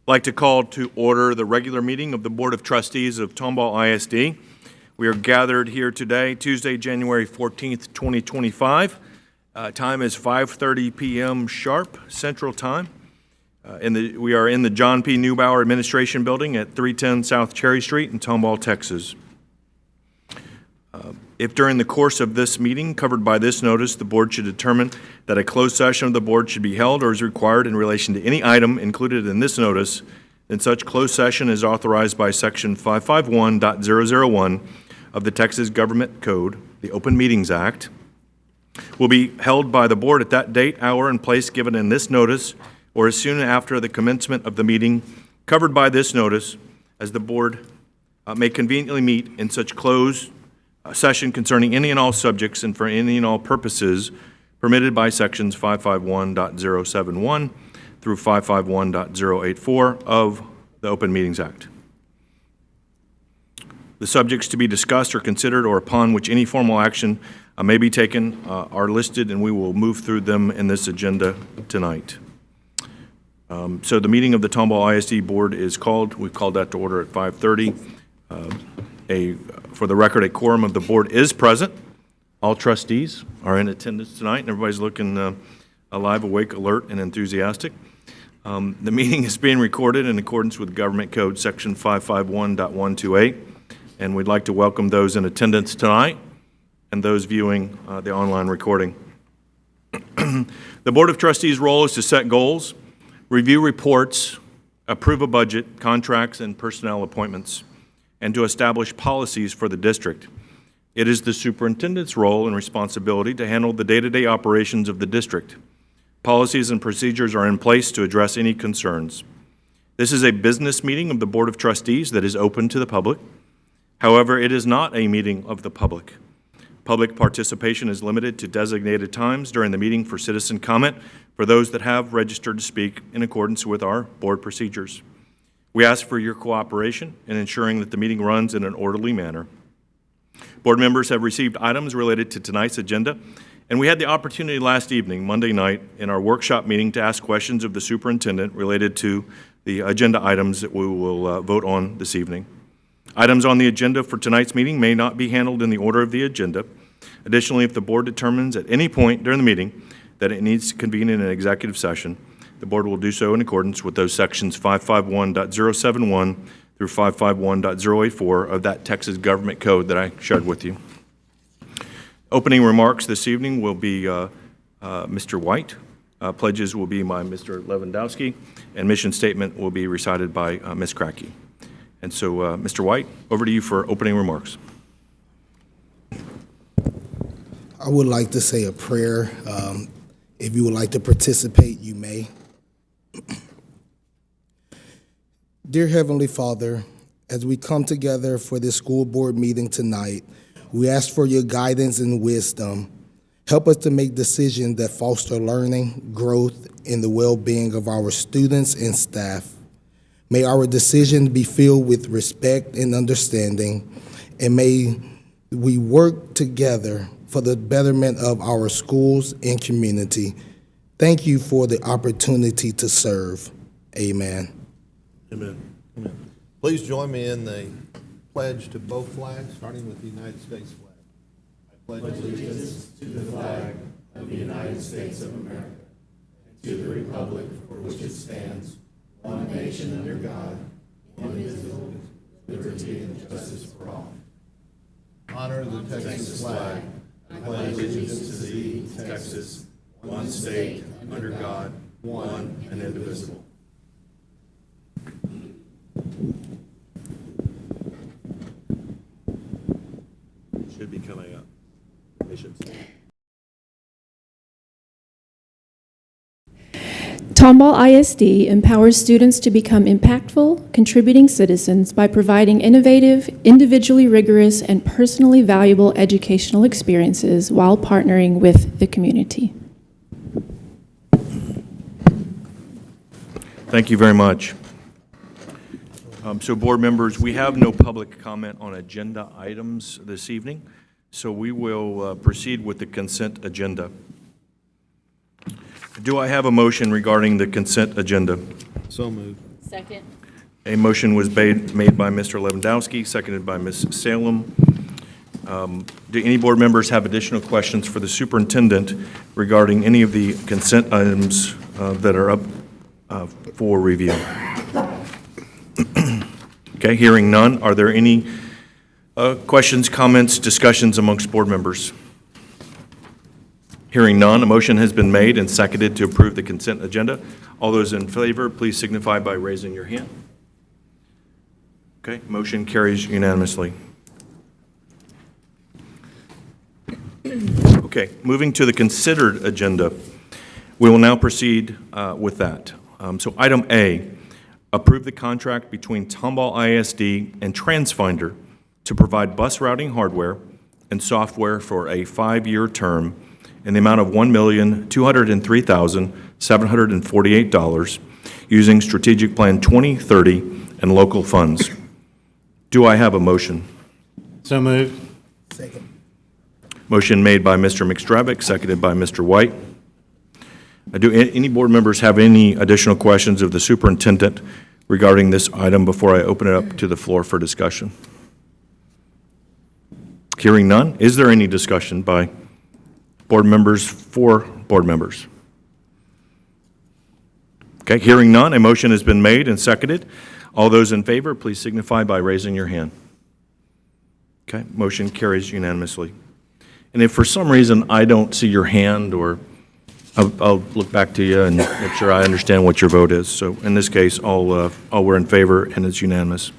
like to call to order the regular meeting of the Board of Trustees of Tomball ISD. We are gathered here today, Tuesday, January 14th, 2025. Time is 5:30 p.m. sharp, Central Time. We are in the John P. Neubauer Administration Building at 310 South Cherry Street in Tomball, Texas. If during the course of this meeting covered by this notice, the board should determine that a closed session of the board should be held or is required in relation to any item included in this notice, then such closed session is authorized by Section 551.001 of the Texas Government Code, the Open Meetings Act, will be held by the board at that date, hour, and place given in this notice, or as soon after the commencement of the meeting covered by this notice, as the board may conveniently meet in such closed session concerning any and all subjects and for any and all purposes permitted by Sections 551.071 through 551.084 of the Open Meetings Act. The subjects to be discussed or considered or upon which any formal action may be taken are listed, and we will move through them in this agenda tonight. So the meeting of the Tomball ISD Board is called. We've called that to order at 5:30. For the record, a quorum of the board is present. All trustees are in attendance tonight, and everybody's looking alive, awake, alert, and enthusiastic. The meeting is being recorded in accordance with Government Code Section 551.128, and we'd like to welcome those in attendance tonight and those viewing the online recording. The Board of Trustees' role is to set goals, review reports, approve a budget, contracts, and personnel appointments, and to establish policies for the district. It is the superintendent's role and responsibility to handle the day-to-day operations of the district. Policies and procedures are in place to address any concerns. This is a business meeting of the Board of Trustees that is open to the public. However, it is not a meeting of the public. Public participation is limited to designated times during the meeting for citizen comment for those that have registered to speak in accordance with our board procedures. We ask for your cooperation in ensuring that the meeting runs in an orderly manner. Board members have received items related to tonight's agenda, and we had the opportunity last evening, Monday night, in our workshop meeting to ask questions of the superintendent related to the agenda items that we will vote on this evening. Items on the agenda for tonight's meeting may not be handled in the order of the agenda. Additionally, if the board determines at any point during the meeting that it needs to convene in an executive session, the board will do so in accordance with those sections 551.071 through 551.084 of that Texas Government Code that I shared with you. Opening remarks this evening will be Mr. White. Pledges will be by Mr. Lewandowski, and mission statement will be recited by Ms. Crackey. And so, Mr. White, over to you for opening remarks. I would like to say a prayer. If you would like to participate, you may. Dear Heavenly Father, as we come together for this school board meeting tonight, we ask for your guidance and wisdom. Help us to make decisions that foster learning, growth, and the well-being of our students and staff. May our decisions be filled with respect and understanding, and may we work together for the betterment of our schools and community. Thank you for the opportunity to serve. Amen. Amen. Amen. Please join me in the pledge to both flags, starting with the United States flag. I pledge allegiance to the flag of the United States of America and to the republic for which it stands, one nation under God, indivisible, with liberty and justice for all. Honor the Texas flag. I pledge allegiance to thee, Texas, one state, under God, one and indivisible. Should be coming up. Tomball ISD empowers students to become impactful, contributing citizens by providing innovative, individually rigorous, and personally valuable educational experiences while partnering with the community. Thank you very much. So board members, we have no public comment on agenda items this evening, so we will proceed with the consent agenda. Do I have a motion regarding the consent agenda? So moved. Second. A motion was made by Mr. Lewandowski, seconded by Ms. Salem. Do any board members have additional questions for the superintendent regarding any of the consent items that are up for review? Okay, hearing none, are there any questions, comments, discussions amongst board members? Hearing none, a motion has been made and seconded to approve the consent agenda. All those in favor, please signify by raising your hand. Okay, motion carries unanimously. Okay, moving to the considered agenda, we will now proceed with that. So item A, approve the contract between Tomball ISD and TransFinder to provide bus routing hardware and software for a 5-year term in the amount of $1,203,748 using Strategic Plan 2030 and local funds. Do I have a motion? So moved. Second. Motion made by Mr. McStravick, seconded by Mr. White. Do any board members have any additional questions of the superintendent regarding this item before I open it up to the floor for discussion? Hearing none, is there any discussion by board members for board members? Okay, hearing none, a motion has been made and seconded. All those in favor, please signify by raising your hand. Okay, motion carries unanimously. And if for some reason I don't see your hand, or I'll look back to you and make sure I understand what your vote is. So in this case, all were in favor, and it's unanimous.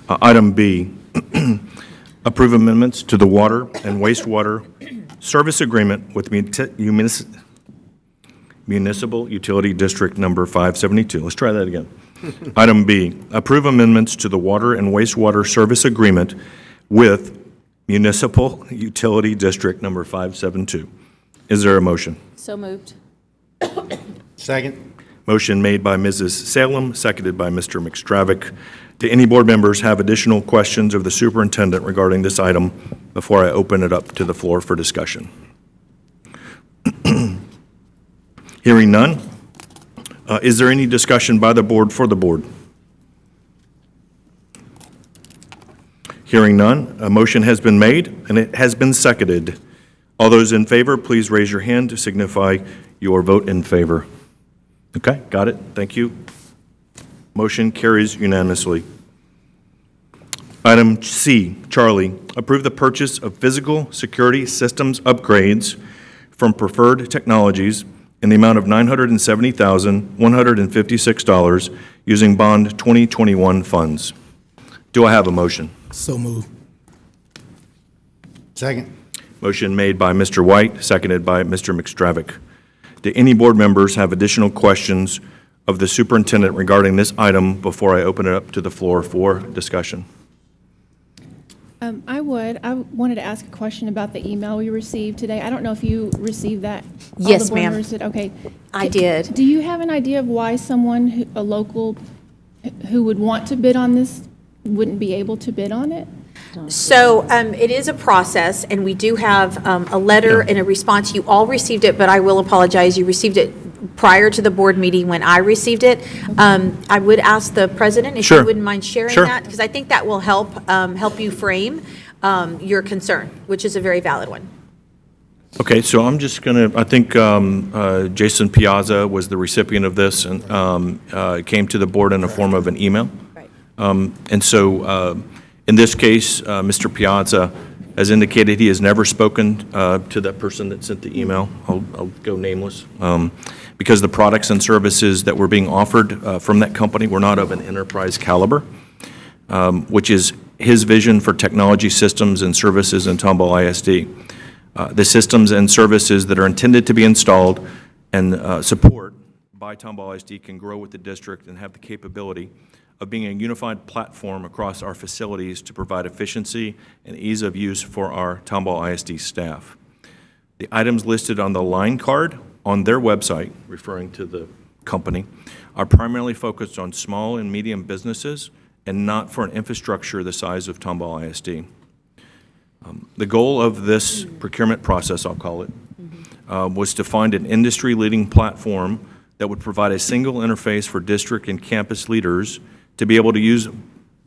Item B, approve amendments to the water and wastewater service agreement with Municipal Utility District Number 572. Let's try that again. Item B, approve amendments to the water and wastewater service agreement with Municipal Utility District Number 572. Is there a motion? So moved. Second. Motion made by Mrs. Salem, seconded by Mr. McStravick. Do any board members have additional questions of the superintendent regarding this item before I open it up to the floor for discussion? Hearing none, is there any discussion by the board for the board? Hearing none, a motion has been made and it has been seconded. All those in favor, please raise your hand to signify your vote in favor. Okay, got it. Thank you. Motion carries unanimously. Item C, Charlie, approve the purchase of physical security systems upgrades from Preferred Technologies in the amount of $970,156 using Bond 2021 funds. Do I have a motion? So moved. Second. Motion made by Mr. White, seconded by Mr. McStravick. Do any board members have additional questions of the superintendent regarding this item before I open it up to the floor for discussion? I wanted to ask a question about the email we received today. I don't know if you received that. All Yes, the board ma'am. members did? Okay. I did. Do you have an idea of why someone, a local, who would want to bid on this wouldn't be able to bid on it? So it is a process, and we do have a letter and a response. You all received it, but I will apologize. You received it prior to the board meeting when I received it. I would ask the president if Sure. you wouldn't mind sharing Sure. that, because I think that will help you frame your concern, which is a very valid one. Okay, so I'm just going to, I think Jason Piazza was the recipient of this, and it came to the board in the form of an email. Right. And so in this case, Mr. Piazza has indicated he has never spoken to that person that sent the email. I'll go nameless. Because the products and services that were being offered from that company were not of an enterprise caliber, which is his vision for technology systems and services in Tomball ISD. The systems and services that are intended to be installed and support by Tomball ISD can grow with the district and have the capability of being a unified platform across our facilities to provide efficiency and ease of use for our Tomball ISD staff. The items listed on the line card on their website, referring to the company, are primarily focused on small and medium businesses and not for an infrastructure the size of Tomball ISD. The goal of this procurement process, I'll call it, was to find an industry-leading platform that would provide a single interface for district and campus leaders to be able to use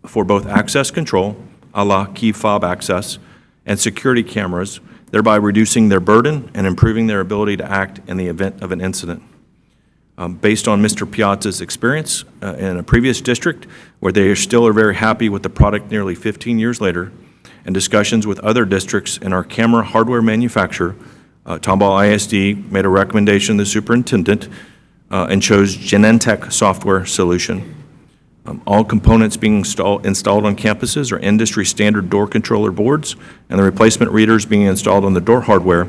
for both access control, a la key fob access, and security cameras, thereby reducing their burden and improving their ability to act in the event of an incident. Based on Mr. Piazza's experience in a previous district, where they still are very happy with the product nearly 15 years later, and discussions with other districts in our camera hardware manufacturer, Tomball ISD made a recommendation to the superintendent and chose Genentech software solution. All components being installed on campuses are industry-standard door controller boards, and the replacement readers being installed on the door hardware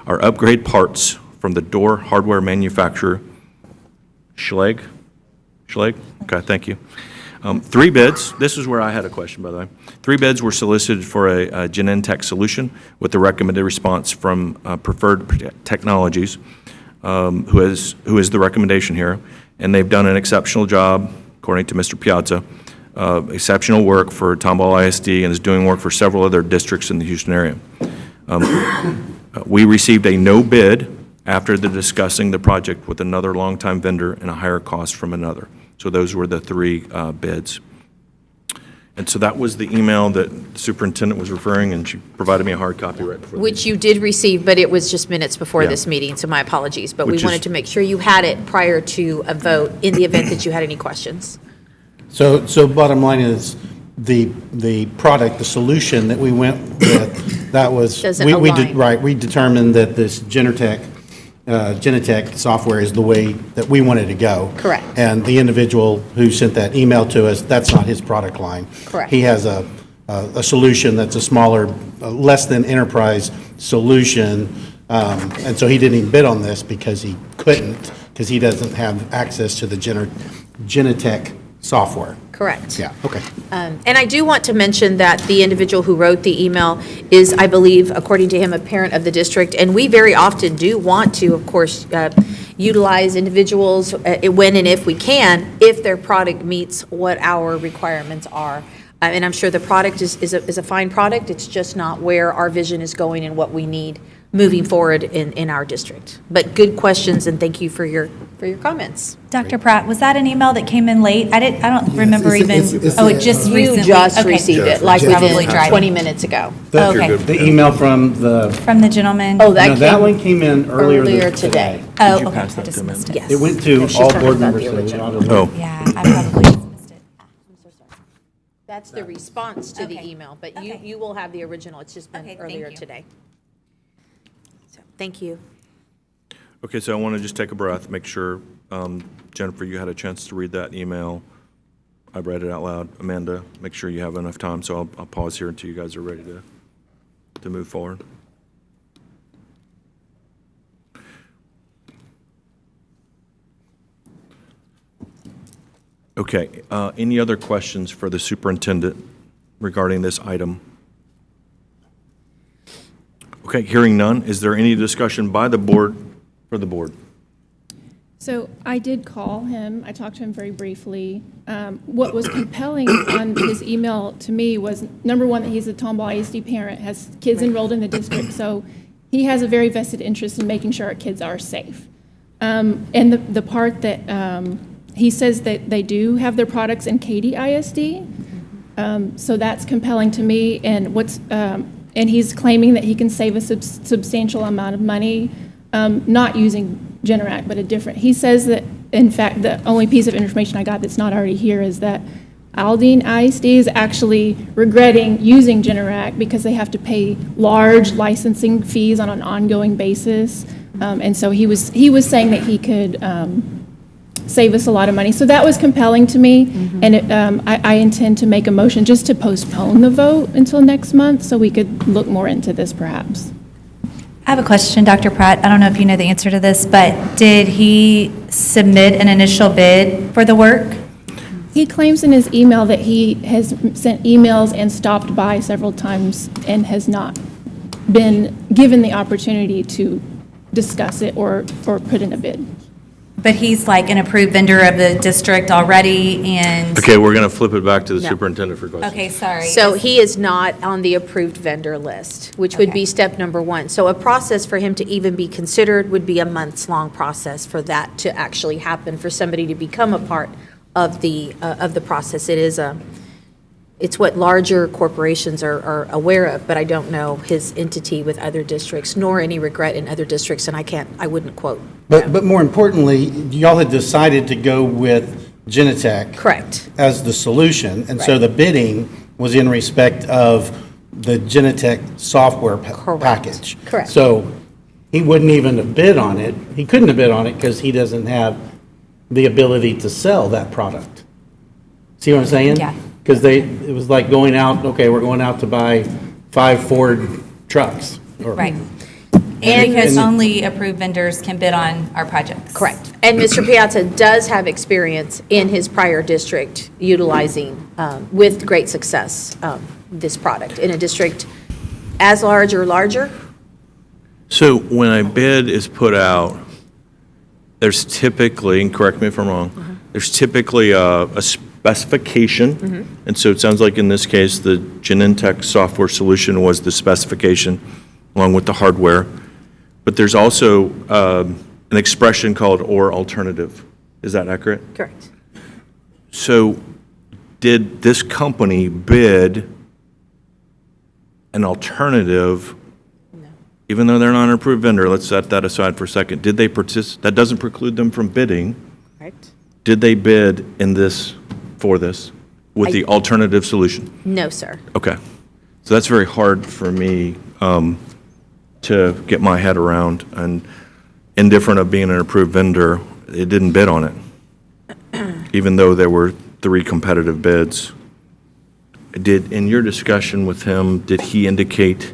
are upgrade parts from the door hardware manufacturer, Schlage? Okay, thank you. 3 bids, this is where I had a question, by the way. 3 bids were solicited for a Genentech solution with the recommended response from Preferred Technologies, who is the recommendation here, and they've done an exceptional job, according to Mr. Piazza, exceptional work for Tomball ISD and is doing work for several other districts in the Houston area. We received a no bid after discussing the project with another longtime vendor and a higher cost from another. So those were the 3 bids. And so that was the email that the superintendent was referring, and she provided me a hard copy right before. Which you did receive, but it was just minutes before Yeah. this meeting, so my apologies. But we Which is- wanted to make sure you had it prior to a vote in the event that you had any questions. So bottom line is, the product, the solution that we went with, that was. Doesn't we align. Right, we determined that this Genentech software is the way that we wanted to go. Correct. And the individual who sent that email to us, that's not his product line. Correct. He has a solution that's a smaller, less than enterprise solution, and so he didn't even bid on this because he couldn't, because he doesn't have access to the Genentech software. Correct. Yeah, okay. And I do want to mention that the individual who wrote the email is, I believe, according to him, a parent of the district. And we very often do want to, of course, utilize individuals when and if we can, if their product meets what our requirements are. And I'm sure the product is a fine product. It's just not where our vision is going and what we need moving forward in our district. But good questions, and thank you for your comments. Dr. Pratt, was that an email that came in late? I don't remember even, it's- oh, it just You recently? just Okay. received it, like Probably within driving. 20 minutes ago. Okay, The email from the, from the gentleman? Oh, no, that that came one came in earlier earlier today. Oh, you okay, pass I that just to me? missed it. Yes. it went to She's all talking board about members. the so we original. ought to- Oh, Yeah, I probably just missed it. That's the response to the Okay. email, but Okay. you will have the original. It's just been Okay, thank earlier you. today. So, thank you. okay, so I want to just take a breath, make sure, Jennifer, you had a chance to read that email. I read it out loud. Amanda, make sure you have enough time, so I'll pause here until you guys are ready to move forward. Okay, any other questions for the superintendent regarding this item? Okay, hearing none, is there any discussion by the board for the board? So I did call him. I talked to him very briefly. What was compelling on his email to me was, number one, that he's a Tomball ISD parent, has kids enrolled in the district, so he has a very vested interest in making sure our kids are safe. And the part that he says that they do have their products in Katy ISD, so that's compelling to me. And and he's claiming that he can save a substantial amount of money, not using Generac, but a different. He says that, in fact, the only piece of information I got that's not already here is that Aldine ISD is actually regretting using Generac because they have to pay large licensing fees on an ongoing basis. And so he was saying that he could save us a lot of money. So that was compelling to me. And I intend to make a motion just to postpone the vote until next month so we could look more into this perhaps. I have a question, Dr. Pratt. I don't know if you know the answer to this, but did he submit an initial bid for the work? He claims in his email that he has sent emails and stopped by several times and has not been given the opportunity to discuss it or put in a bid. But he's like an approved vendor of the district already, and, Okay, we're going to flip it back to the No. superintendent for questions. okay, sorry. So he is not on the approved vendor list, which would be Okay. step number one. So a process for him to even be considered would be a months-long process for that to actually happen, for somebody to become a part of the process. It's what larger corporations are aware of, but I don't know his entity with other districts, nor any regret in other districts, and I wouldn't quote. But more importantly, y'all had decided to go with Genetech. Correct. As the solution, and so Right. the bidding was in respect of the Genetech software Correct. package. Correct. So he wouldn't even have bid on it, he couldn't have bid on it because he doesn't have the ability to sell that product. See what I'm saying? Yeah. Because it was like going out, okay, we're going out to buy 5 Ford trucks. or- Right. And- And because only approved vendors can bid on our projects. Correct. And Mr. Piazza does have experience in his prior district utilizing, with great success, this product in a district as large or larger. So when a bid is put out, there's typically, and correct me if I'm wrong, there's typically a specification. And so it sounds like in this case, the Genentech software solution was the specification along with the hardware. But there's also an expression called or alternative. Is that accurate? Correct. So did this company bid an alternative? Even though they're not an approved vendor, let's set that aside for a second. Did they that doesn't preclude them from bidding. Right. Did they bid in this, for this, with the alternative solution? No, sir. Okay. So that's very hard for me to get my head around. And indifferent of being an approved vendor, it didn't bid on it, even though there were 3 competitive bids. In your discussion with him, did he indicate,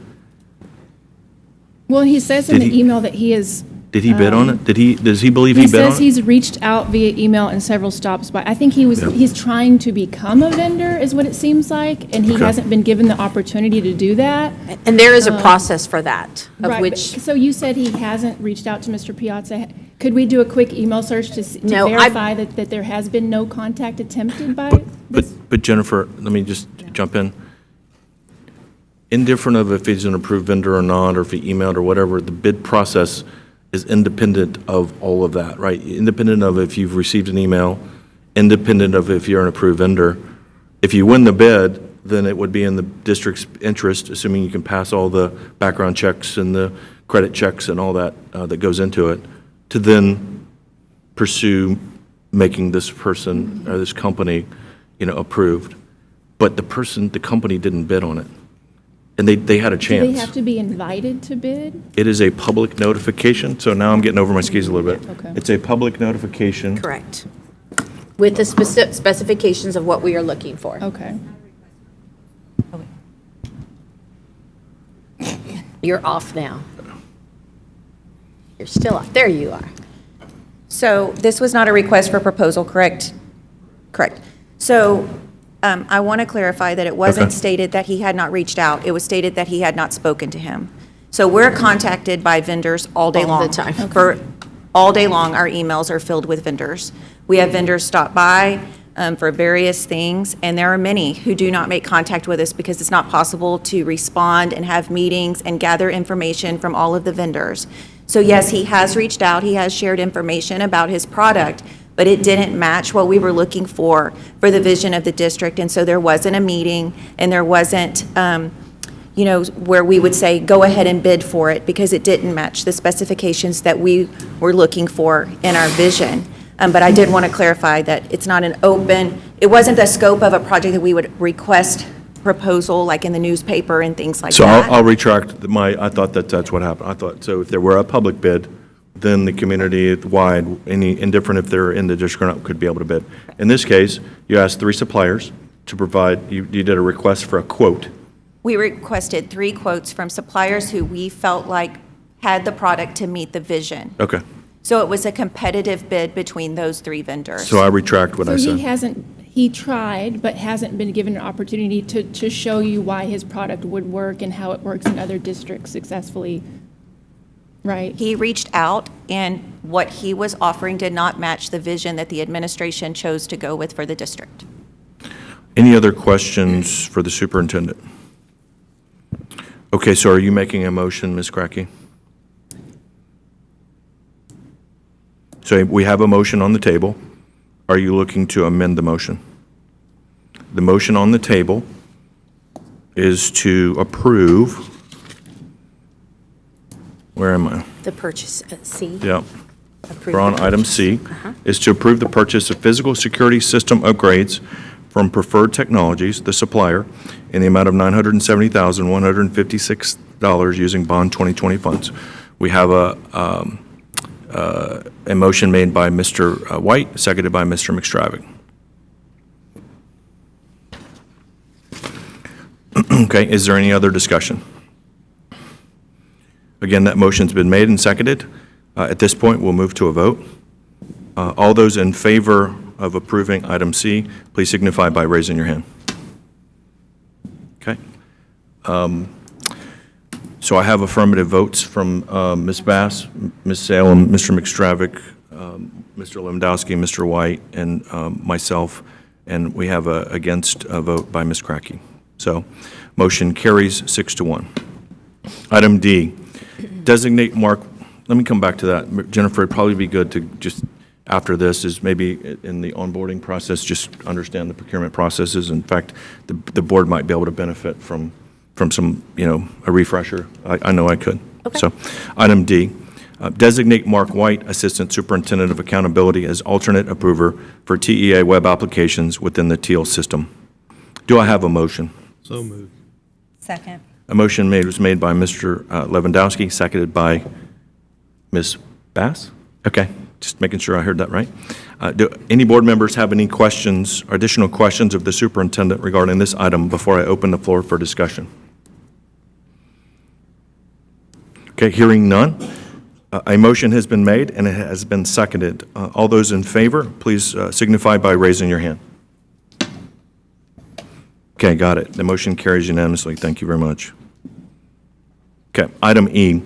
Well, he says in Did the he- email that he is. did he bid on it? Does he believe he He bid on says it? he's reached out via email and several stops by. I think he's trying to become a vendor, is what it seems like, and he Okay. hasn't been given the opportunity to do that. And there is a process for that, of Right, which, but- So you said he hasn't reached out to Mr. Piazza. Could we do a quick email search to No, I- verify that there has been no contact attempted by this? But Jennifer, let me just jump in. Indifferent of if he's an approved vendor or not, or if he emailed or whatever, the bid process is independent of all of that, right? Independent of if you've received an email, independent of if you're an approved vendor. If you win the bid, then it would be in the district's interest, assuming you can pass all the background checks and the credit checks and all that that goes into it, to then pursue making this person or this company, approved. But the company didn't bid on it. And they had a Do chance. they have to be invited to bid? It is a public notification, so now I'm getting over my skis a little bit. Okay. It's a public notification. correct, with the specifications of what we are looking for. Okay. You're off now. You're still off. There you are. So this was not a request for proposal, correct? Correct. So I want to clarify that it wasn't Okay. stated that he had not reached out. It was stated that he had not spoken to him. So we're contacted by vendors all day All the long. time. For all day long, our emails are filled with vendors. We have vendors stop by for various things, and there are many who do not make contact with us because it's not possible to respond and have meetings and gather information from all of the vendors. So yes, he has reached out, he has shared information about his product, but it didn't match what we were looking for the vision of the district. And so there wasn't a meeting, and there wasn't, where we would say, go ahead and bid for it, because it didn't match the specifications that we were looking for in our vision. But I did want to clarify that it's not it wasn't the scope of a project that we would request proposal, like in the newspaper and things like So that. I'll retract I thought that's what happened. I thought, so if there were a public bid, then the community-wide, indifferent if they're in the district or not, could be able to bid. In this case, you asked 3 suppliers to provide, you did a request for a quote. We requested 3 quotes from suppliers who we felt like had the product to meet the vision. Okay. So it was a competitive bid between those 3 vendors. So I retract what I So said. he tried, but hasn't been given an opportunity to show you why his product would work and how it works in other districts successfully. Right. He reached out, and what he was offering did not match the vision that the administration chose to go with for the district. Any other questions for the superintendent? Okay, so are you making a motion, Ms. Cracky? So we have a motion on the table. Are you looking to amend the motion? The motion on the table is to approve, where am I? The purchase, C. Yeah. Approve We're on the item purchase. C, is to approve the purchase of physical security system upgrades from Preferred Technologies, the supplier, in the amount of $970,156 using Bond 2020 funds. We have a motion made by Mr. White, seconded by Mr. McStravick. Okay, is there any other discussion? Again, that motion's been made and seconded. At this point, we'll move to a vote. All those in favor of approving item C, please signify by raising your hand. Okay. So I have affirmative votes from Ms. Bass, Ms. Salem, Mr. McStravick, Mr. Lewandowski, Mr. White, and myself, and we have a against vote by Ms. Cracky. So motion carries 6-1. Item D, designate Mark, let me come back to that. Jennifer, it'd probably be good to just, after this, is maybe in the onboarding process, just understand the procurement processes. In fact, the board might be able to benefit from some, a refresher. I know I could. Okay. So, item D, designate Mark White, Assistant Superintendent of Accountability, as alternate approver for TEA web applications within the TEAL system. Do I have a motion? So moved. Second. A motion was made by Mr. Lewandowski, seconded by Ms. Bass? Okay, just making sure I heard that right. Do any board members have any questions, or additional questions of the superintendent regarding this item before I open the floor for discussion? Okay, hearing none. A motion has been made and it has been seconded. All those in favor, please signify by raising your hand. Okay, got it. The motion carries unanimously. Thank you very much. Okay, item E.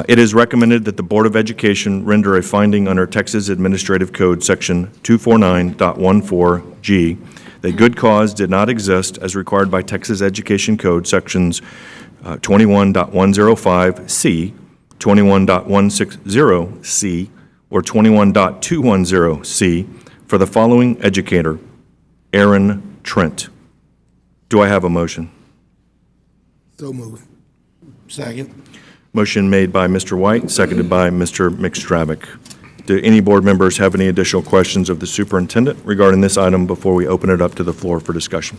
It is recommended that the Board of Education render a finding under Texas Administrative Code, Section 249.14G, that good cause did not exist as required by Texas Education Code, Sections 21.105C, 21.160C, or 21.210C for the following educator, Aaron Trent. Do I have a motion? So moved. Second. Motion made by Mr. White, seconded by Mr. McStravick. Do any board members have any additional questions of the superintendent regarding this item before we open it up to the floor for discussion?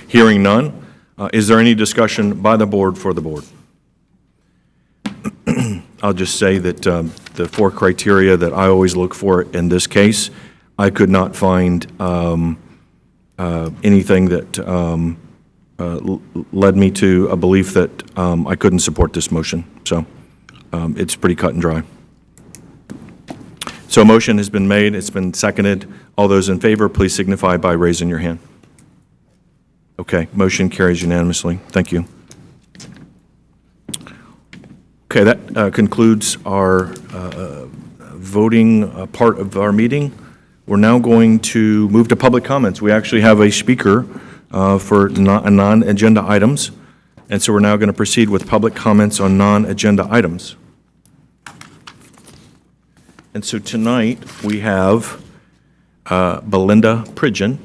Hearing none, is there any discussion by the board for the board? I'll just say that the four criteria that I always look for in this case, I could not find anything that led me to a belief that I couldn't support this motion. So it's pretty cut and dry. So a motion has been made, it's been seconded. All those in favor, please signify by raising your hand. Okay, motion carries unanimously. Thank you. Okay, that concludes our voting part of our meeting. We're now going to move to public comments. We actually have a speaker for non-agenda items, and so we're now going to proceed with public comments on non-agenda items. And so tonight, we have Belinda Pridgeon.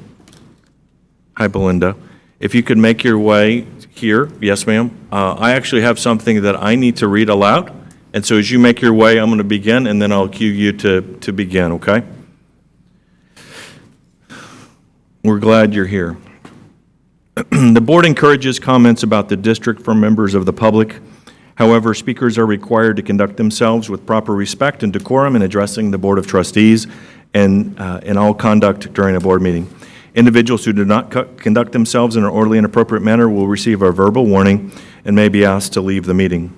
Hi, Belinda. If you could make your way here. Yes, ma'am. I actually have something that I need to read aloud, and so as you make your way, I'm going to begin, and then I'll cue you to begin, okay? We're glad you're here. The board encourages comments about the district from members of the public. However, speakers are required to conduct themselves with proper respect and decorum in addressing the Board of Trustees and in all conduct during a board meeting. Individuals who do not conduct themselves in an orderly and appropriate manner will receive a verbal warning and may be asked to leave the meeting.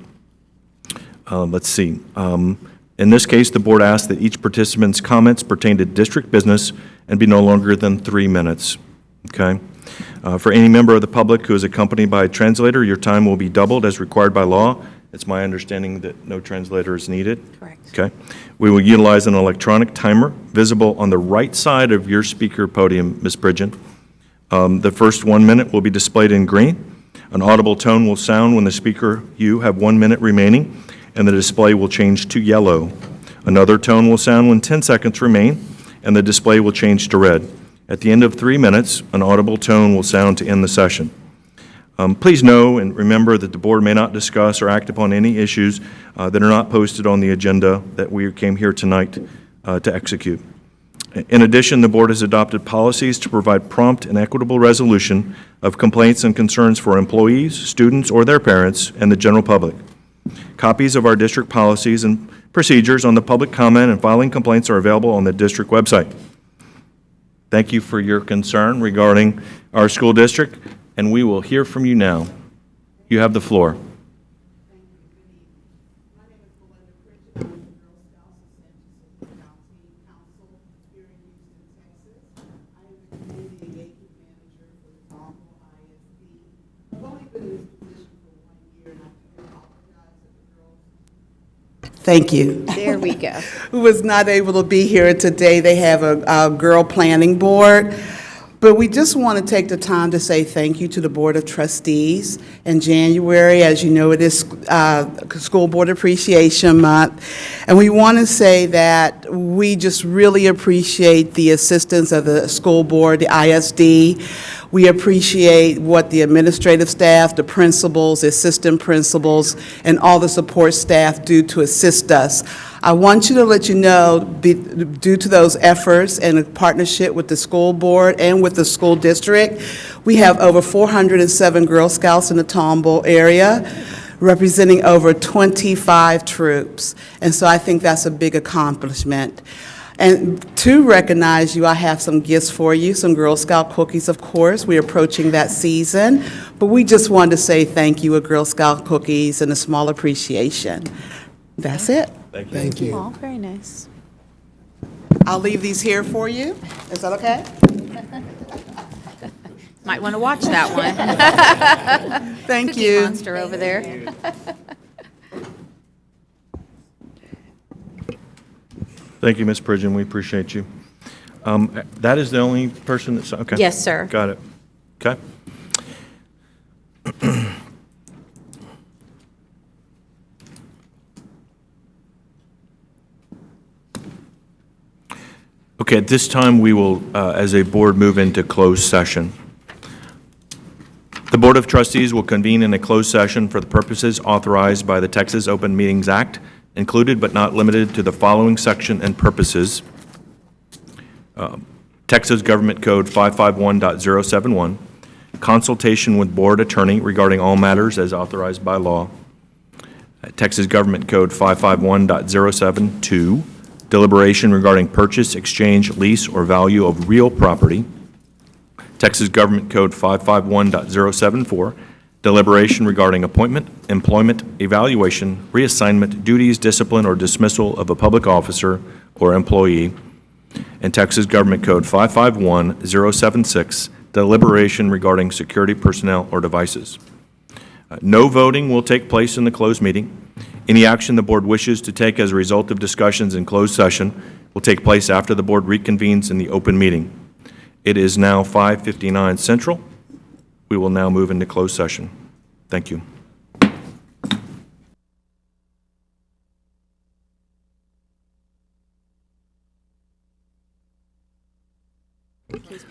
Let's see. In this case, the board asks that each participant's comments pertain to district business and be no longer than 3 minutes. Okay? For any member of the public who is accompanied by a translator, your time will be doubled as required by law It's my understanding that no translator is needed. Correct. Okay. We will utilize an electronic timer visible on the right side of your speaker podium, Ms. Bridgen. The first 1 minute will be displayed in green. An audible tone will sound when the speaker, you, have 1 minute remaining, and the display will change to yellow. Another tone will sound when 10 seconds remain, and the display will change to red. At the end of 3 minutes, an audible tone will sound to end the session. Please know and remember that the board may not discuss or act upon any issues that are not posted on the agenda that we came here tonight to execute. In addition, the board has adopted policies to provide prompt and equitable resolution of complaints and concerns for employees, students, or their parents, and the general public. Copies of our district policies and procedures on the public comment and filing complaints are available on the district website. Thank you for your concern regarding our school district, and we will hear from you now. You have the floor. Thank you. There we go. Who was not able to be here today. They have a girl planning board. But we just want to take the time to say thank you to the Board of Trustees. In January, as you know, it is School Board Appreciation Month. And we want to say that we just really appreciate the assistance of the school board, the ISD. We appreciate what the administrative staff, the principals, the assistant principals, and all the support staff do to assist us. I want you to let you know, due to those efforts and a partnership with the school board and with the school district, we have over 407 Girl Scouts in the Tomball area, representing over 25 troops. And so I think that's a big accomplishment. And to recognize you, I have some gifts for you, some Girl Scout cookies, of course. We're approaching that season. But we just wanted to say thank you with Girl Scout cookies and a small appreciation. That's it. Thank you. Oh, very nice. I'll leave these here for you. Is that okay? Might want to watch that one. Thank Cookie you. Monster over there. Thank you, Ms. Pridgeon. We appreciate you. That is the only person that's, okay. Yes, sir. Got it. Okay. Okay, at this time, we will, as a board, move into closed session. The Board of Trustees will convene in a closed session for the purposes authorized by the Texas Open Meetings Act, included but not limited to the following section and purposes. Texas Government Code 551.071, consultation with board attorney regarding all matters as authorized by law. Texas Government Code 551.072, deliberation regarding purchase, exchange, lease, or value of real property. Texas Government Code 551.074, deliberation regarding appointment, employment, evaluation, reassignment, duties, discipline, or dismissal of a public officer or employee. And Texas Government Code 551.076, deliberation regarding security personnel or devices. No voting will take place in the closed meeting. Any action the board wishes to take as a result of discussions in closed session will take place after the board reconvenes in the open meeting. It is now 5:59 Central. We will now move into closed session. Thank you.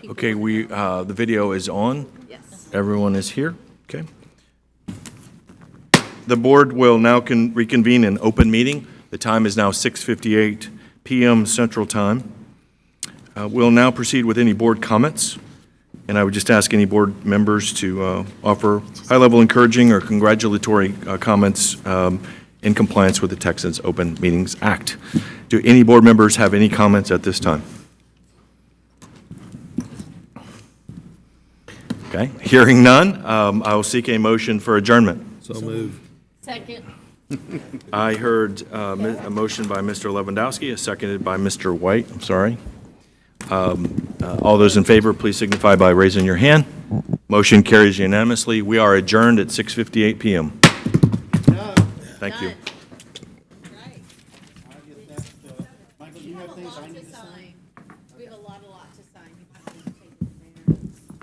Okay, the video is on. Yes. Everyone is here. Okay. The board will now reconvene in open meeting. The time is now 6:58 p.m. Central Time. We'll now proceed with any board comments, and I would just ask any board members to offer high-level encouraging or congratulatory comments in compliance with the Texas Open Meetings Act. Do any board members have any comments at this time? Okay, hearing none, I will seek a motion for adjournment. So moved. Second. I heard a motion by Mr. Lewandowski, seconded by Mr. White. I'm sorry. All those in favor, please signify by raising your hand. Motion carries unanimously. We are adjourned at 6:58 p.m. Thank you.